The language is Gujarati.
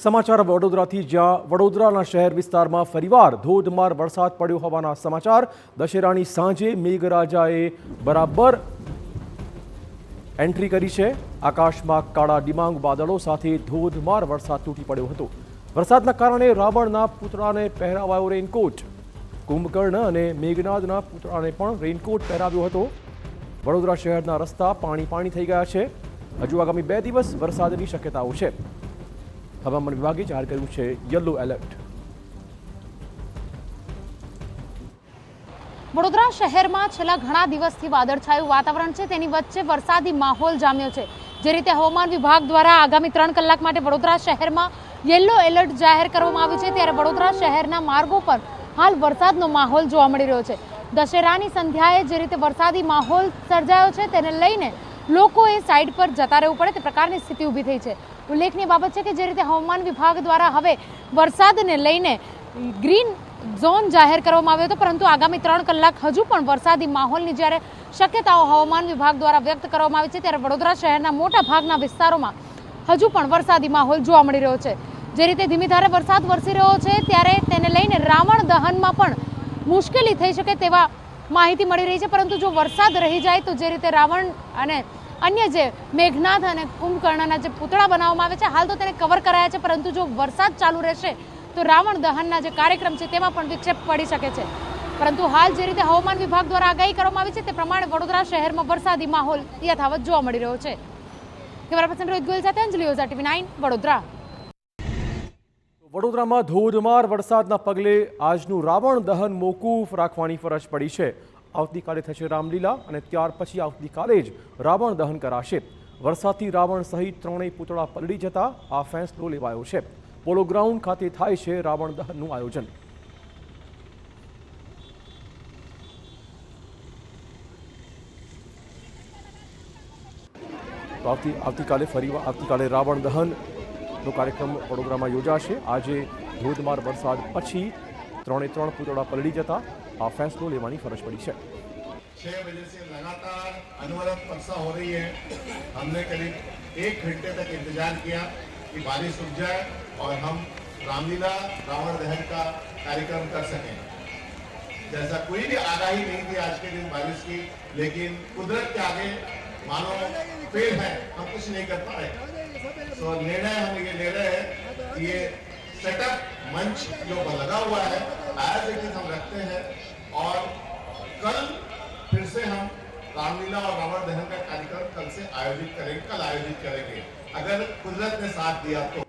સમાચાર વડોદરાથી, જ્યાં વડોદરાના શહેર વિસ્તારમાં ફરીવાર ધોધમાર વરસાદ પડ્યો હોવાના સમાચાર। દશેરાની સાંજે મેઘરાજાએ બરાબર એન્ટ્રી કરી છે। આકાશમાં કાળા ડિમાંગ વાદળો સાથે ધોધમાર વરસાદ તૂટી પડ્યો હતો। વરસાદના કારણે રાવણના પુતળાને પહેરાવાયો રેનકોટ। કુંભકર્ણ અને મેઘનાદના પુતળાને પણ રેનકોટ પહેરાવ્યો હતો। વડોદરા શહેરના રસ્તા પાણી પાણી થઈ ગયા છે। હજુ આગામી 2 દિવસ વરસાદની શક્યતાઓ છે। હવામાન વિભાગે જાહેર કર્યું છે યલો એલર્ટ। વડોદરા શહેરમાં છેલ્લા ઘણા દિવસથી વાદળછાયું વાતાવરણ છે, તેની વચ્ચે વરસાદી માહોલ જામ્યો છે। જે રીતે હવામાન વિભાગ દ્વારા આગામી 3 કલાક માટે વડોદરા શહેરમાં યલો એલર્ટ જાહેર કરવામાં આવ્યું છે, ત્યારે વડોદરા શહેરના માર્ગો પર હાલ વરસાદનો માહોલ જોવા મળી રહ્યો છે। દશેરાની સંધ્યાએ જે રીતે વરસાદી માહોલ સર્જાયો છે, તેને લઈને લોકોએ સાઈડ પર જતા રહેવું પડે તે પ્રકારની સ્થિતિ ઊભી થઈ છે। ઉલ્લેખનીય બાબત છે કે જે રીતે હવામાન વિભાગ દ્વારા હવે વરસાદને લઈને ગ્રીન ઝોન જાહેર કરવામાં આવ્યો હતો, પરંતુ આગામી 3 કલાક હજુ પણ વરસાદી માહોલની જ્યારે શક્યતાઓ હવામાન વિભાગ દ્વારા વ્યક્ત કરવામાં આવી છે, ત્યારે વડોદરા શહેરના મોટા ભાગના વિસ્તારોમાં હજુ પણ વરસાદી માહોલ જોવા મળી રહ્યો છે। જે રીતે ધીમી ધારે વરસાદ વરસી રહ્યો છે, ત્યારે તેને લઈને રાવણ દહનમાં પણ મુશ્કેલી થઈ શકે તેવા માહિતી મળી રહી છે। પરંતુ જો વરસાદ રહી જાય તો જે રીતે રાવણ અને અન્ય જે મેઘનાદ અને કુંભકર્ણના જે પુતળા બનાવવામાં આવે છે, હાલ તો તેને કવર કરાયા છે, પરંતુ જો વરસાદ ચાલુ રહેશે તો રાવણ દહનના જે કાર્યક્રમ છે તેમાં પણ વિક્ષેપ પડી શકે છે। પરંતુ હાલ જે રીતે હવામાન વિભાગ દ્વારા આગાહી કરવામાં આવી છે તે પ્રમાણે વડોદરા શહેરમાં વરસાદી માહોલ યથાવત જોવા મળી રહ્યો છે। કેમેરા પર્સન રોહિત ગોયલ સાથે અંજલિ ઓઝા, TV9 વડોદરા। વડોદરામાં ધોધમાર વરસાદના પગલે આજનું રાવણ દહન મોકૂફ રાખવાની ફરજ પડી છે। આવતીકાલે થશે રામલીલા અને ત્યાર પછી આવતીકાલે જ રાવણ દહન કરાશે। વરસાદથી રાવણ સહિત 3 પુતળા પલળી જતા આ ફેંસલો લેવાયો છે। પોલો ગ્રાઉન્ડ ખાતે થાય છે રાવણ દહનનું આયોજન। આવતીકાલે રાવણ દહનનો કાર્યક્રમ વડોદરામાં યોજાશે। આજે ધોધમાર વરસાદ પછી 3 પુતળા પલળી જતા આ फैसलों लेवानी फरज पड़ी है। 6 बजे से लगातार अनवरत वर्षा हो रही है। हमने करीब 1 घंटे तक इंतजार किया कि बारिश रुक जाए और हम रामलीला रावण दहन का कार्यक्रम कर सकें। जैसा कोई भी आगाही नहीं थी आज के दिन बारिश की, लेकिन कुदरत के आगे मानो पेड़ है, हम कुछ नहीं कर पाए। तो निर्णय हम ये ले रहे हैं कि ये सेटअप मंच जो लगा हुआ है आज एक हम रखते हैं और कल फिर से हम रामलीला और रावण दहन का कार्यक्रम कल आयोजित करेंगे। अगर कुदरत ने साथ दिया तो